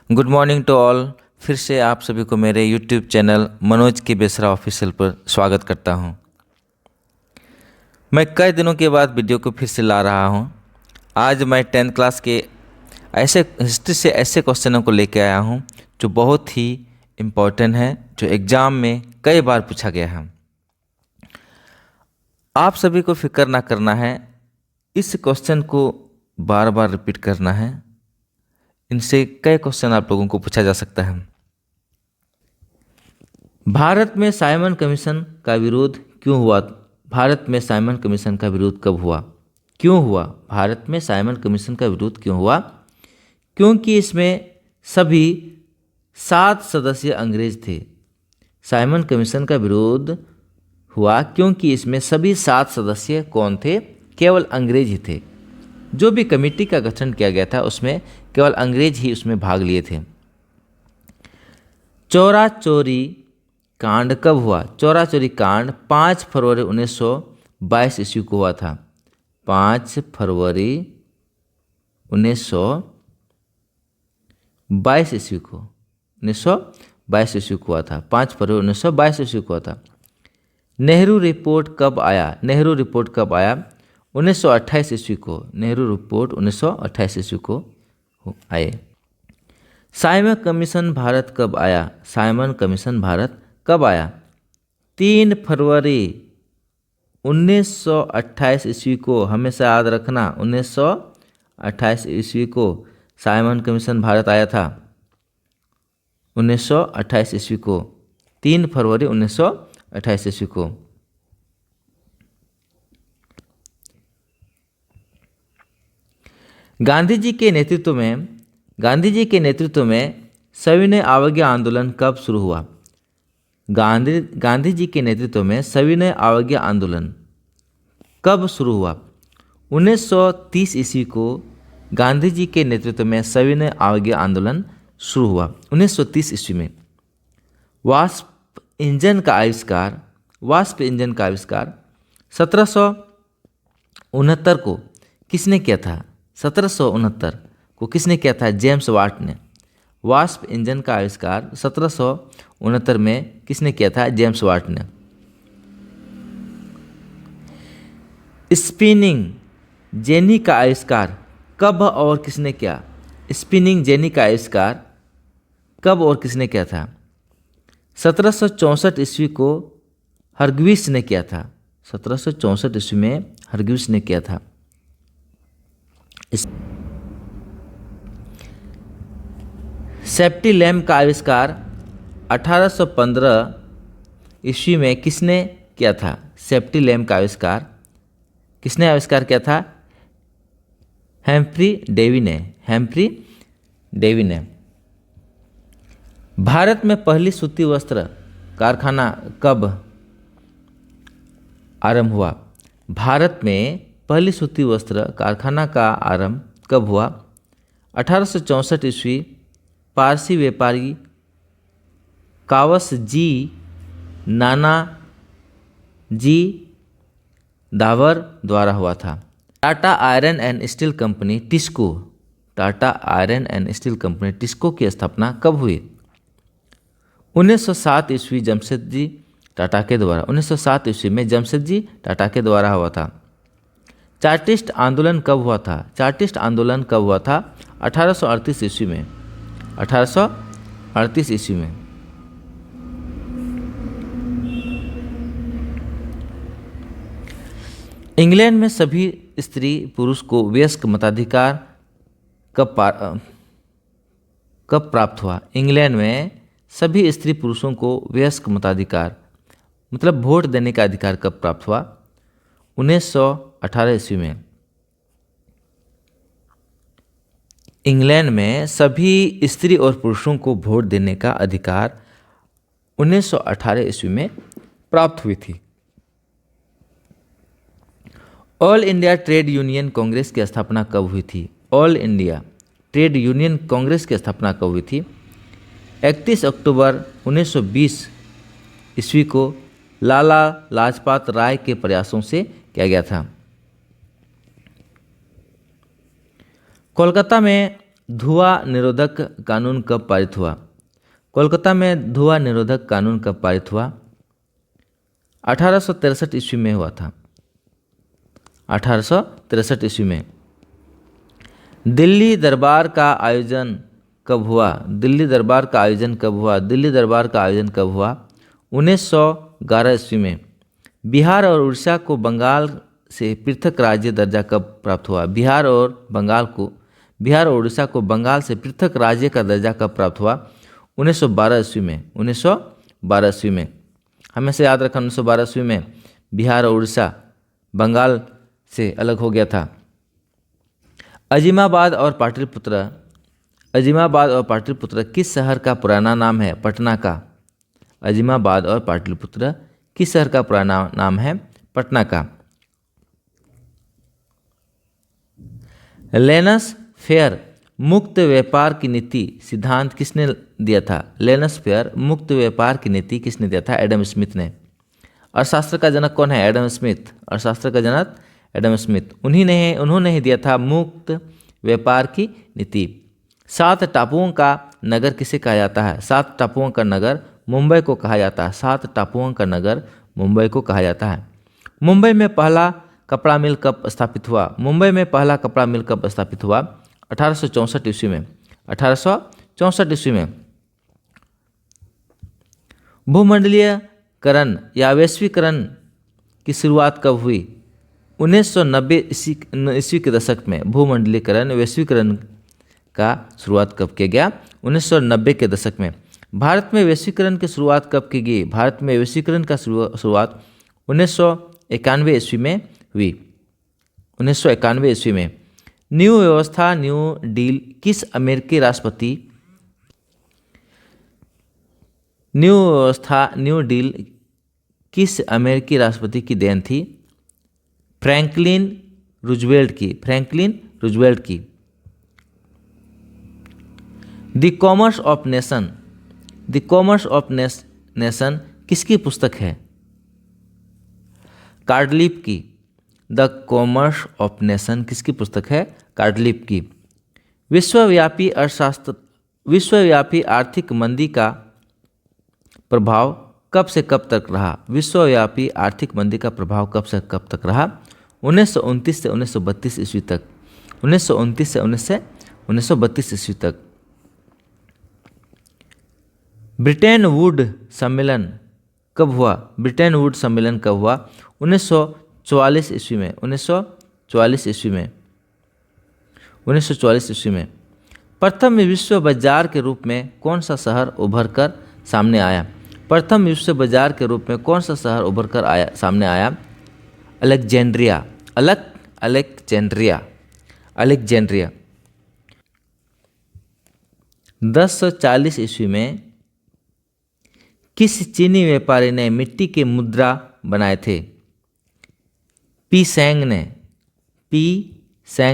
Good morning to all. फिर से आप सभी को मेरे यूट्यूब चैनल मनोज के बेसरा ऑफिशियल पर स्वागत करता हूं। मैं कई दिनों के बाद वीडियो को फिर से ला रहा हूं। आज मैं 10th क्लास के ऐसे हिस्ट्री से ऐसे क्वेश्चनों को लेकर आया हूं जो बहुत ही इम्पोर्टेंट है, जो एग्ज़ाम में कई बार पूछा गया है। आप सभी को फिक्र ना करना है, इस क्वेश्चन को बार बार रिपीट करना है। इनसे कई क्वेश्चन आप लोगों को पूछा जा सकता है। भारत में साइमन कमीशन का विरोध क्यों हुआ? भारत में साइमन कमीशन का विरोध कब हुआ? क्यों हुआ? भारत में साइमन कमीशन का विरोध क्यों हुआ? क्योंकि इसमें सभी 7 सदस्य अंग्रेज थे। साइमन कमीशन का विरोध हुआ क्योंकि इसमें सभी 7 सदस्य कौन थे? केवल अंग्रेज ही थे। जो भी कमेटी का गठन किया गया था उसमें केवल अंग्रेज ही उसमें भाग लिए थे। चौरा चोरी कांड कब हुआ? चौरा चोरी कांड 5 फरवरी 1922 ईस्वी को हुआ था। 5 फरवरी 1922 ईस्वी को 1922 ईस्वी को हुआ था। 5 फरवरी 1922 ईस्वी को हुआ था। नेहरू रिपोर्ट कब आया? नेहरू रिपोर्ट कब आया? 1928 ईस्वी को। नेहरू रिपोर्ट 1928 ईस्वी को आए। साइमन कमीशन भारत कब आया? साइमन कमीशन भारत कब आया? 3 फरवरी 1928 ईस्वी को। हमेशा याद रखना, 1928 ईस्वी को साइमन कमीशन भारत आया था। 1928 ईस्वी को, 3 फरवरी 1928 ईस्वी को। गांधी जी के नेतृत्व में सविनय अवज्ञा आंदोलन कब शुरू हुआ? गांधी जी के नेतृत्व में सविनय अवज्ञा आंदोलन कब शुरू हुआ? 1930 ईस्वी को गांधी जी के नेतृत्व में सविनय अवज्ञा आंदोलन शुरू हुआ। 1930 ईस्वी में वाष्प इंजन का आविष्कार 1769 को किसने किया था? 1769 को किसने किया था? जेम्स वाट ने। वाष्प इंजन का आविष्कार 1769 में किसने किया था? जेम्स वाट ने। स्पिनिंग जेनी का आविष्कार कब और किसने किया? स्पिनिंग जेनी का आविष्कार कब और किसने किया था? 1764 ईस्वी को हरग्रीव्स ने किया था। 1764 ईस्वी में हरग्रीव्स ने किया था। सेफ्टी लैम्प का आविष्कार 1815 ईस्वी में किसने किया था? सेफ्टी लैम्प का आविष्कार किसने आविष्कार किया था? हेम्फ्री डेवी ने। भारत में पहली सूती वस्त्र कारखाना कब आरंभ हुआ? भारत में पहली सूती वस्त्र कारखाना का आरंभ कब हुआ? 1864 ईस्वी पारसी व्यापारी कावस जी नाना जी दावर द्वारा हुआ था। Tata iron and steel company TISCO की स्थापना कब हुई? 1907 ईस्वी जमशेदजी टाटा के द्वारा। 1907 ईस्वी में जमशेदजी टाटा के द्वारा हुआ था। चार्टिस्ट आंदोलन कब हुआ था? चार्टिस्ट आंदोलन कब हुआ था? 1838 ईस्वी में। 1838 ईस्वी में। इंग्लैंड में सभी स्त्री पुरुष को वयस्क मताधिकार कब प्राप्त हुआ? इंग्लैंड में सभी स्त्री पुरुषों को वयस्क मताधिकार मतलब वोट देने का अधिकार कब प्राप्त हुआ? 1918 ईस्वी में। इंग्लैंड में सभी स्त्री और पुरुषों को वोट देने का अधिकार 1918 ईस्वी में प्राप्त हुई थी। All India trade union Congress की स्थापना कब हुई थी? All India trade union Congress की स्थापना कब हुई थी? 31 अक्टूबर 1920 ईस्वी को लाला लाजपत राय के प्रयासों से किया गया था। कोलकाता में धुआं निरोधक कानून कब पारित हुआ? कोलकाता में धुआं निरोधक कानून कब पारित हुआ? 1863 ईस्वी में हुआ था। 1863 ईस्वी में। दिल्ली दरबार का आयोजन कब हुआ? दिल्ली दरबार का आयोजन कब हुआ? दिल्ली दरबार का आयोजन कब हुआ? 1911 ईस्वी में। बिहार और उड़ीसा को बंगाल से पृथक राज्य दर्जा कब प्राप्त हुआ? बिहार और उड़ीसा को बंगाल से पृथक राज्य का दर्जा कब प्राप्त हुआ? 1912 ईस्वी में। 1912 ईस्वी में। हमेशा याद रखना, 1912 ईस्वी में बिहार और उड़ीसा बंगाल से अलग हो गया था। अजीमाबाद और पाटलिपुत्र किस शहर का पुराना नाम है? पटना का। अजीमाबाद और पाटलिपुत्र किस शहर का पुराना नाम है? पटना का। लेनस फेयर मुक्त व्यापार की नीति सिद्धांत किसने दिया था? लेनस फेयर मुक्त व्यापार की नीति किसने दिया था? एडम स्मिथ ने। अर्थशास्त्र का जनक कौन है? Adam Smith. अर्थशास्त्र का जनक एडम स्मिथ। उन्होंने ही दिया था मुक्त व्यापार की नीति। 7 टापुओं का नगर किसे कहा जाता है? 7 टापुओं का नगर मुंबई को कहा जाता है। 7 टापुओं का नगर मुंबई को कहा जाता है। मुंबई में पहला कपड़ा मिल कब स्थापित हुआ? मुंबई में पहला कपड़ा मिल कब स्थापित हुआ? 1864 ईस्वी में। 1864 ईस्वी में। भूमंडलीयकरण या वैश्वीकरण की शुरुआत कब हुई? 1990 ईस्वी के दशक में भूमंडलीकरण वैश्वीकरण का शुरुआत कब किया गया? 1990 के दशक में। भारत में वैश्वीकरण की शुरुआत कब की गई? भारत में वैश्वीकरण का शुरुआत 1991 ईस्वी में हुई। 1991 ईस्वी में। न्यू व्यवस्था न्यू डील किस अमेरिकी राष्ट्रपति न्यू व्यवस्था न्यू डील किस अमेरिकी राष्ट्रपति की देन थी? फ्रैंकलिन रूजवेल्ट की। फ्रैंकलिन रूजवेल्ट की। द कॉमर्स ऑफ नेशन किसकी पुस्तक है? कार्डलीफ की। द कॉमर्स ऑफ नेशन किसकी पुस्तक है? कार्डलीफ की। विश्वव्यापी आर्थिक मंदी का प्रभाव कब से कब तक रहा? विश्वव्यापी आर्थिक मंदी का प्रभाव कब से कब तक रहा? 1929 से 1932 ईस्वी तक। 1929 से 1932 ईस्वी तक। ब्रिटेन वुड सम्मेलन कब हुआ? ब्रिटेन वुड सम्मेलन कब हुआ? 1944 ईस्वी में। 1944 ईस्वी में। 1944 ईस्वी में। प्रथम विश्व बाजार के रूप में कौन सा शहर उभर कर सामने आया? प्रथम विश्व बाजार के रूप में कौन सा शहर उभर कर सामने आया? अलेक्जेंड्रिया। अलेक्जेंड्रिया। 1040 ईस्वी में किस चीनी व्यापारी ने मिट्टी के मुद्रा बनाए थे? पी सेंग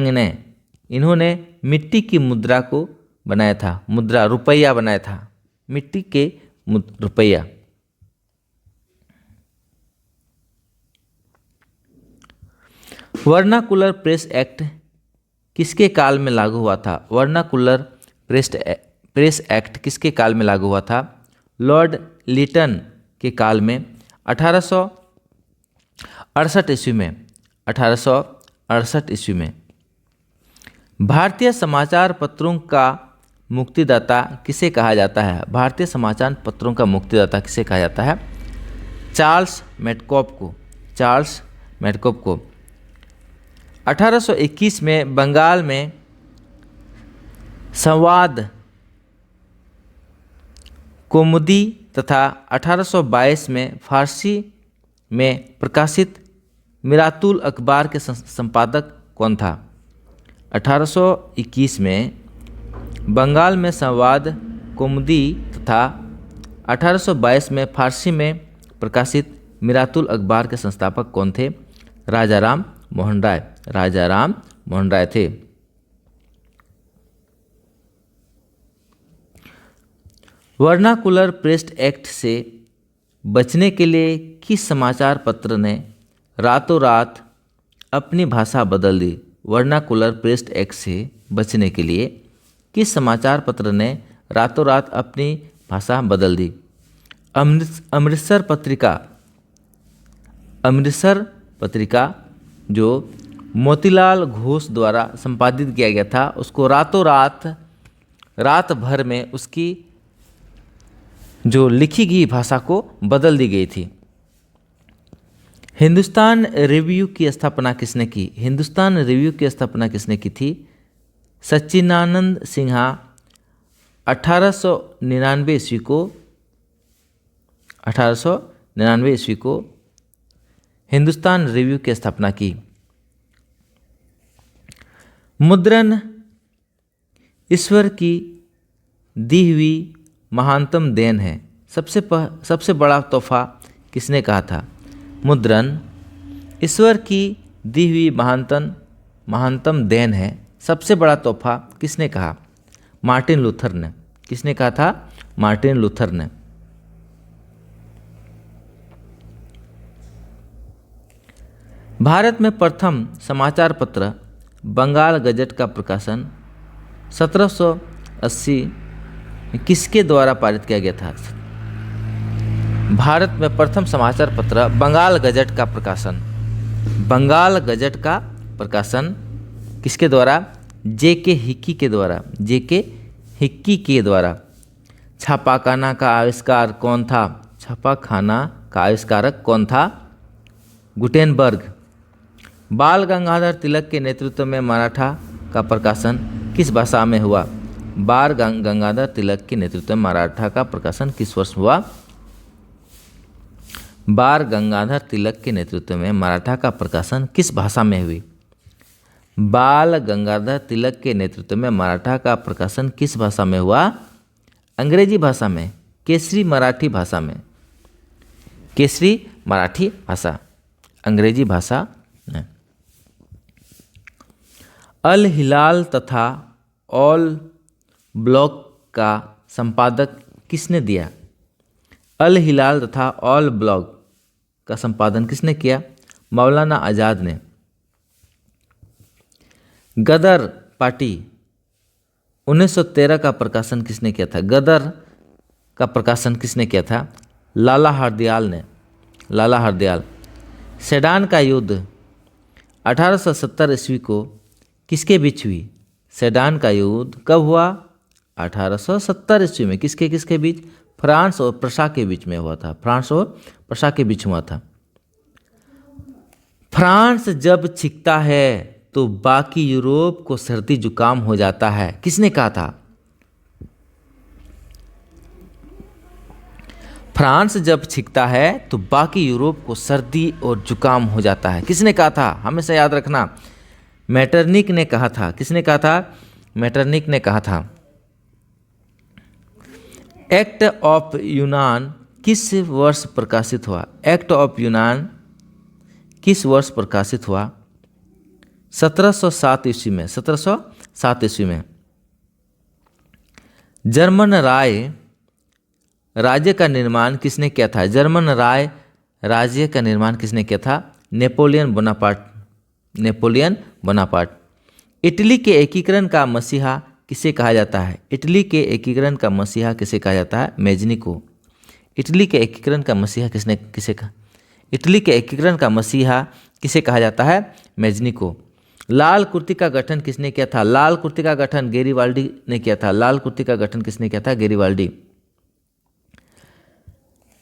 ने इन्होंने मिट्टी की मुद्रा को बनाया था। मुद्रा रुपया बनाया था। मिट्टी के रुपया। वर्नाकुलर प्रेस एक्ट किसके काल में लागू हुआ था? वर्नाकुलर प्रेस एक्ट किसके काल में लागू हुआ था? लॉर्ड लिटन के काल में 1868 ईस्वी में। 1868 ईस्वी में। भारतीय समाचार पत्रों का मुक्तिदाता किसे कहा जाता है? भारतीय समाचार पत्रों का मुक्तिदाता किसे कहा जाता है? चार्ल्स मेडकॉफ को। चार्ल्स मेडकॉफ को। 1821 में बंगाल में संवाद कौमुदी तथा 1822 में फारसी में प्रकाशित मिरातुल अखबार के संपादक कौन था? 1821 में बंगाल में संवाद कौमुदी तथा 1822 में फारसी में प्रकाशित मिरातुल अखबार के संस्थापक कौन थे? राजाराम मोहन राय। राजाराम मोहन राय थे। वर्नाकुलर प्रेस एक्ट से बचने के लिए किस समाचार पत्र ने रातों रात अपनी भाषा बदल दी? वर्नाकुलर प्रेस एक्ट से बचने के लिए किस समाचार पत्र ने रातों रात अपनी भाषा बदल दी? अमृतसर पत्रिका जो मोतीलाल घोष द्वारा संपादित किया गया था, उसको रातों रात भर में उसकी जो लिखी गई भाषा को बदल दी गई थी। हिंदुस्तान रिव्यू की स्थापना किसने की? हिंदुस्तान रिव्यू की स्थापना किसने की थी? सच्चिदानंद सिन्हा 1899 ईस्वी को हिंदुस्तान रिव्यू की स्थापना की। मुद्रण ईश्वर की दी हुई महानतम देन है, सबसे बड़ा तोहफा किसने कहा था? मुद्रण ईश्वर की दी हुई महानतम देन है, सबसे बड़ा तोहफा किसने कहा? मार्टिन लूथर ने। किसने कहा था? मार्टिन लूथर ने। भारत में प्रथम समाचार पत्र बंगाल गजट का प्रकाशन 1780 किसके द्वारा पारित किया गया था? भारत में प्रथम समाचार पत्र बंगाल गजट का प्रकाशन किसके द्वारा? जेके हिक्की के द्वारा। छापाखाना का आविष्कार कौन था? छापाखाना का आविष्कारक कौन था? गुटेनबर्ग। बाल गंगाधर तिलक के नेतृत्व में मराठा का प्रकाशन किस भाषा में हुआ? बाल गंगाधर तिलक के नेतृत्व में मराठा का प्रकाशन किस वर्ष हुआ? बाल गंगाधर तिलक के नेतृत्व में मराठा का प्रकाशन किस भाषा में हुई? बाल गंगाधर तिलक के नेतृत्व में मराठा का प्रकाशन किस भाषा में हुआ? अंग्रेजी भाषा में, केसरी मराठी भाषा, अंग्रेजी भाषा में। अल हिलाल तथा ऑल ब्लॉक का संपादक किसने दिया? अल हिलाल तथा ऑल ब्लॉक का संपादन किसने किया? मौलाना आज़ाद ने। गदर पार्टी 1913 का प्रकाशन किसने किया था? गदर का प्रकाशन किसने किया था? लाला हरदयाल। सेडान का युद्ध 1870 ईस्वी को किसके बीच हुई? सेडान का युद्ध कब हुआ? 1870 ईस्वी में। किसके बीच? फ्रांस और प्रशा के बीच में हुआ था। फ्रांस जब छिकता है तो बाकी यूरोप को सर्दी जुकाम हो जाता है, किसने कहा था? फ्रांस जब छिकता है तो बाकी यूरोप को सर्दी और जुकाम हो जाता है, किसने कहा था? हमेशा याद रखना, मेटरनिक ने कहा था। किसने कहा था? मेटरनिक ने कहा था। एक्ट ऑफ यूनान किस वर्ष प्रकाशित हुआ? एक्ट ऑफ यूनान किस वर्ष प्रकाशित हुआ? 1707 ईस्वी में। जर्मन राज्य का निर्माण किसने किया था? जर्मन राज्य का निर्माण किसने किया था? Napoleon Bonaparte. इटली के एकीकरण का मसीहा किसे कहा जाता है? इटली के एकीकरण का मसीहा किसे कहा जाता है? मेजनी को। इटली के एकीकरण का मसीहा इटली के एकीकरण का मसीहा किसे कहा जाता है? मेजनी को। लाल कुर्ती का गठन किसने किया था? लाल कुर्ती का गठन गेरिबाल्डी ने किया था। लाल कुर्ती का गठन किसने किया था? गेरिबाल्डी।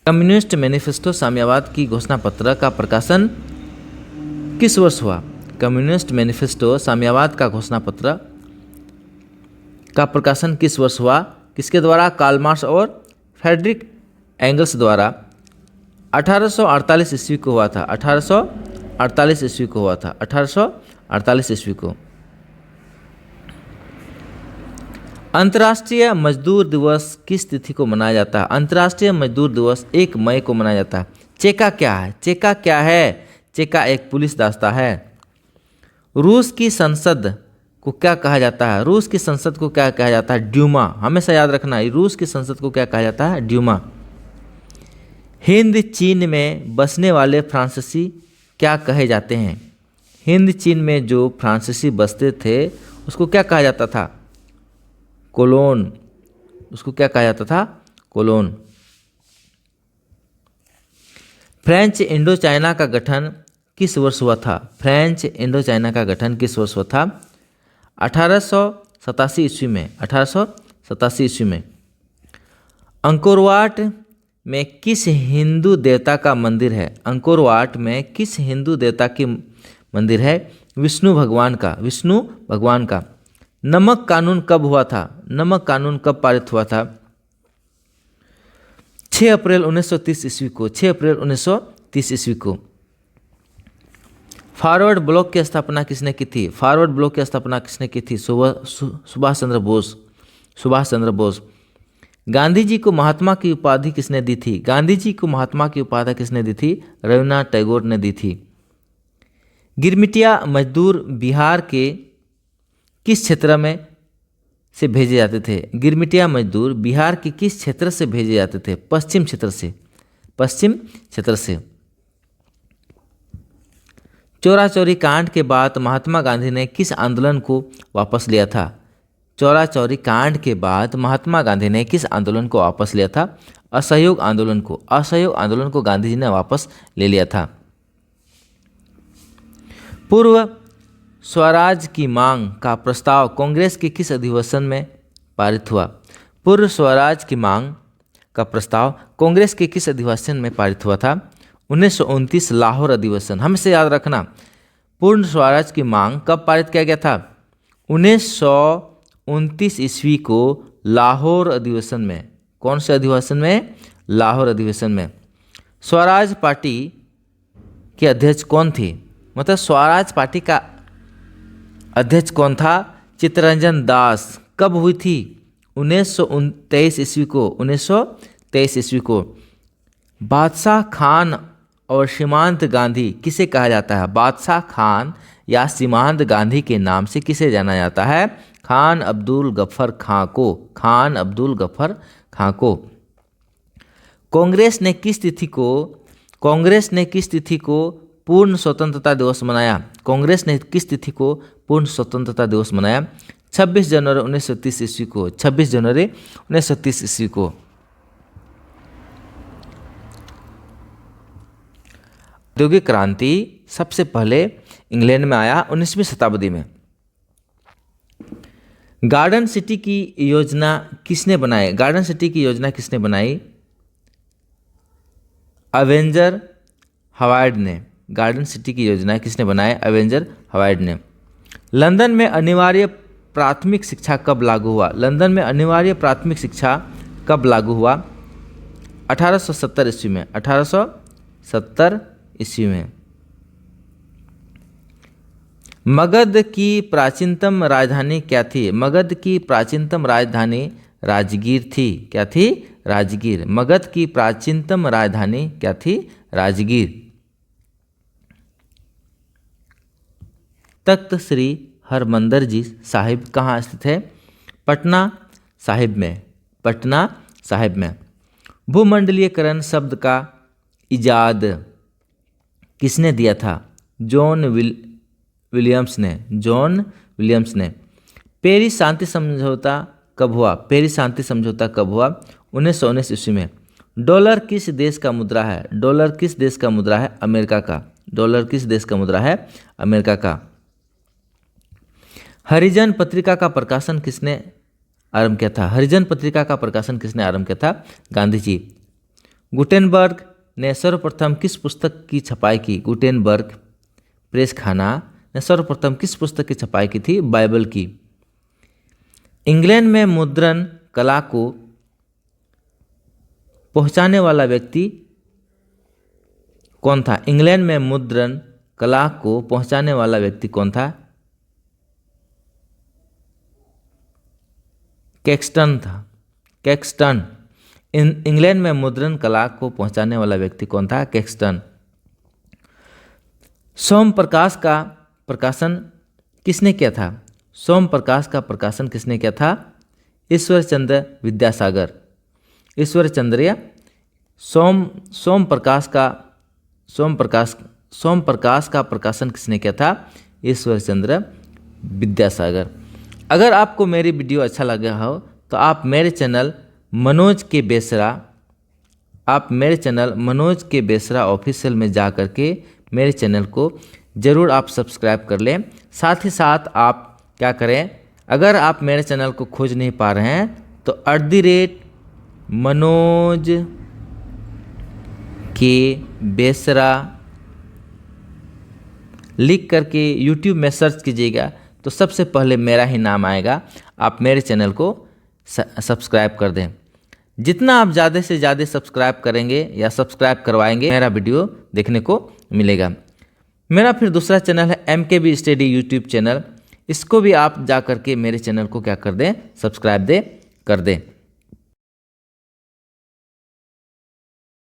कम्युनिस्ट मैनिफेस्टो साम्यवाद की घोषणा पत्र का प्रकाशन किस वर्ष हुआ? कम्युनिस्ट मैनिफेस्टो साम्यवाद का घोषणा पत्र का प्रकाशन किस वर्ष हुआ? किसके द्वारा? कार्ल मार्क्स और फ्रेडरिक एंगल्स द्वारा 1848 ईस्वी को हुआ था। 1848 ईस्वी को। अंतर्राष्ट्रीय मजदूर दिवस किस तिथि को मनाया जाता है? अंतर्राष्ट्रीय मजदूर दिवस 1 मई को मनाया जाता है। चेका क्या है? चेका एक पुलिस दास्ता है। रूस की संसद को क्या कहा जाता है? रूस की संसद को क्या कहा जाता है? ड्यूमा। हमेशा याद रखना, रूस की संसद को क्या कहा जाता है? ड्यूमा। हिंद चीन में बसने वाले फ्रांसीसी क्या कहे जाते हैं? हिंद चीन में जो फ्रांसीसी बसते थे उसको क्या कहा जाता था? कोलोन, उसको क्या कहा जाता था? कोलोन। फ्रेंच इंडो चाइना का गठन किस वर्ष हुआ था? फ्रेंच इंडो चाइना का गठन किस वर्ष हुआ था? 1887 ईस्वी में। 1887 ईस्वी में। अंकोर वाट में किस हिंदू देवता का मंदिर है? अंकोर वाट में किस हिंदू देवता की मंदिर है? विष्णु भगवान का। विष्णु भगवान का। नमक कानून कब हुआ था? नमक कानून कब पारित हुआ था? 6 अप्रैल 1930 ईस्वी को। 6 अप्रैल 1930 ईस्वी को। फॉरवर्ड ब्लॉक की स्थापना किसने की थी? फॉरवर्ड ब्लॉक की स्थापना किसने की थी? सुभाष चंद्र बोस। सुभाष चंद्र बोस। गांधी जी को महात्मा की उपाधि किसने दी थी? गांधी जी को महात्मा की उपाधि किसने दी थी? रविन्द्रनाथ टैगोर ने दी थी। गिरमिटिया मजदूर बिहार के किस क्षेत्र में से भेजे जाते थे? गिरमिटिया मजदूर बिहार के किस क्षेत्र से भेजे जाते थे? पश्चिम क्षेत्र से। पश्चिम क्षेत्र से। चौरा चौरी कांड के बाद महात्मा गांधी ने किस आंदोलन को वापस लिया था? चौरा चौरी कांड के बाद महात्मा गांधी ने किस आंदोलन को वापस लिया था? असहयोग आंदोलन को। असहयोग आंदोलन को गांधी जी ने वापस ले लिया था। पूर्व स्वराज की मांग का प्रस्ताव कांग्रेस के किस अधिवेशन में पारित हुआ? पूर्व स्वराज की मांग का प्रस्ताव कांग्रेस के किस अधिवेशन में पारित हुआ था? 1929 लाहौर अधिवेशन। हमेशा याद रखना, पूर्ण स्वराज की मांग कब पारित किया गया था? 1929 ईस्वी को लाहौर अधिवेशन में। कौन से अधिवेशन में? लाहौर अधिवेशन में। स्वराज पार्टी के अध्यक्ष कौन थे? मतलब स्वराज पार्टी का अध्यक्ष कौन था? चित्तरंजन दास। कब हुई थी? 1923 ईस्वी को। 1923 ईस्वी को। बादशाह खान और सीमांत गांधी किसे कहा जाता है? बादशाह खान या सीमांत गांधी के नाम से किसे जाना जाता है? खान अब्दुल गफ्फर खां को। खान अब्दुल गफ्फर खां को। कांग्रेस ने किस तिथि को पूर्ण स्वतंत्रता दिवस मनाया? कांग्रेस ने किस तिथि को पूर्ण स्वतंत्रता दिवस मनाया? 26 जनवरी 1930 ईस्वी को। 26 जनवरी 1930 ईस्वी को। औद्योगिक क्रांति सबसे पहले इंग्लैंड में आया 19वीं शताब्दी में। गार्डन सिटी की योजना किसने बनाई? गार्डन सिटी की योजना किसने बनाई? अवेंजर हवार्ड ने। गार्डन सिटी की योजना किसने बनाई? अवेंजर हवार्ड ने। लंदन में अनिवार्य प्राथमिक शिक्षा कब लागू हुआ? लंदन में अनिवार्य प्राथमिक शिक्षा कब लागू हुआ? 1870 ईस्वी में। 1870 ईस्वी में। मगध की प्राचीनतम राजधानी क्या थी? मगध की प्राचीनतम राजधानी राजगीर थी। क्या थी? राजगीर। मगध की प्राचीनतम राजधानी क्या थी? राजगीर। तख्त श्री हरमंदिर जी साहिब कहाँ स्थित है? पटना साहिब में। पटना साहिब में। भूमंडलीयकरण शब्द का इजाद किसने दिया था? जॉन विलियम्स ने। जॉन विलियम्स ने। पेरिस शांति समझौता कब हुआ? पेरिस शांति समझौता कब हुआ? 1919 ईस्वी में। डॉलर किस देश का मुद्रा है? डॉलर किस देश का मुद्रा है? अमेरिका का। डॉलर किस देश का मुद्रा है? अमेरिका का। हरिजन पत्रिका का प्रकाशन किसने आरंभ किया था? हरिजन पत्रिका का प्रकाशन किसने आरंभ किया था? गांधी जी। गुटेनबर्ग ने सर्वप्रथम किस पुस्तक की छपाई की? गुटेनबर्ग प्रेस खाना ने सर्वप्रथम किस पुस्तक की छपाई की थी? बाइबल की। इंग्लैंड में मुद्रण कला को पहुंचाने वाला व्यक्ति कौन था? इंग्लैंड में मुद्रण कला को पहुंचाने वाला व्यक्ति कौन था? कैक्सटन था। कैक्सटन। इंग्लैंड में मुद्रण कला को पहुंचाने वाला व्यक्ति कौन था? कैक्सटन। सोम प्रकाश का प्रकाशन किसने किया था? सोम प्रकाश का प्रकाशन किसने किया था? ईश्वर चंद्र विद्यासागर। ईश्वर चंद्र सोम प्रकाश का प्रकाशन किसने किया था? ईश्वर चंद्र विद्यासागर। अगर आपको मेरी वीडियो अच्छा लगा हो तो आप मेरे चैनल मनोज के बेसरा ऑफिशियल में जा कर के मेरे चैनल को ज़रूर आप सब्सक्राइब कर लें। साथ ही साथ आप क्या करें, अगर आप मेरे चैनल को खोज नहीं पा रहे हैं तो @मनोज के बेसरा लिख करके YouTube में सर्च कीजिएगा तो सबसे पहले मेरा ही नाम आएगा। आप मेरे चैनल को सब्सक्राइब कर दें। जितना आप ज़्यादा से ज़्यादा सब्सक्राइब करेंगे या सब्सक्राइब करवाएंगे, मेरा वीडियो देखने को मिलेगा। मेरा फिर दूसरा चैनल है MKB स्टडी YouTube चैनल। इसको भी आप जा करके मेरे चैनल को क्या कर दें, सब्सक्राइब कर दें।